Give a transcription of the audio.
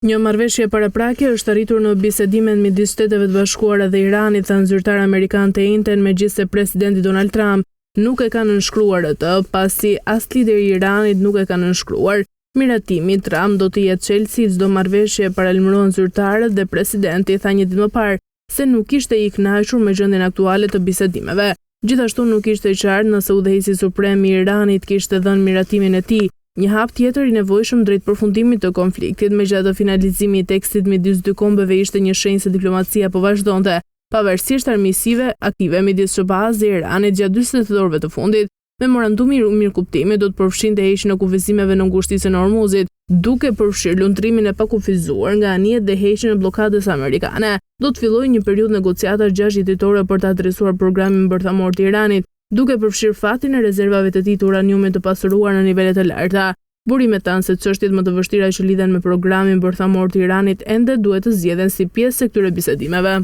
Një marrëveshje paraprakje është arritur në bisedimet midis Shteteve të Bashkuara dhe Iranit, thanë zyrtar amerikan të njëjtën, megjithëse presidenti Donald Trump nuk e ka nënshkruar atë, pasi as lideri i Iranit nuk e ka nënshkruar. Miratimi i Trump do të jetë çelësi i çdo marrëveshje, paralajmëruan zyrtarët, dhe presidenti tha një ditë më parë se nuk ishte i kënaqur me gjendjen aktuale të bisedimeve. Gjithashtu nuk ishte i qartë nëse udhëheqësi suprem i Iranit kishte dhënë miratimin e tij. Një hap tjetër i nevojshëm drejt përfundimit të konfliktit, megjithatë finalizimi i tekstit midis dy kombeve ishte një shenjë se diplomacia po vazhdonte, pavarësisht armiqësive aktive midis SBA-s dhe Iranit gjatë 40 orëve të fundit. Memorandumi i mirëkuptimit do të përfshinte heqjen e kufizimeve në ngushtisën e Hormuzit, duke përfshirë luntrimin e pakufizuar nga anijet dhe heqjen e bllokadës amerikane. Do të fillojë një periudhë negociatash 6 ditore për të adresuar programin bërthamor të Iranit, duke përfshirë fatin e rezervave të tij të uraniumit të pasuruar në nivele të larta. Burimet tanë se çështjet më të vështira që lidhen me programin bërthamor të Iranit ende duhet të zgjidhen si pjesë e këtyre bisedimeve.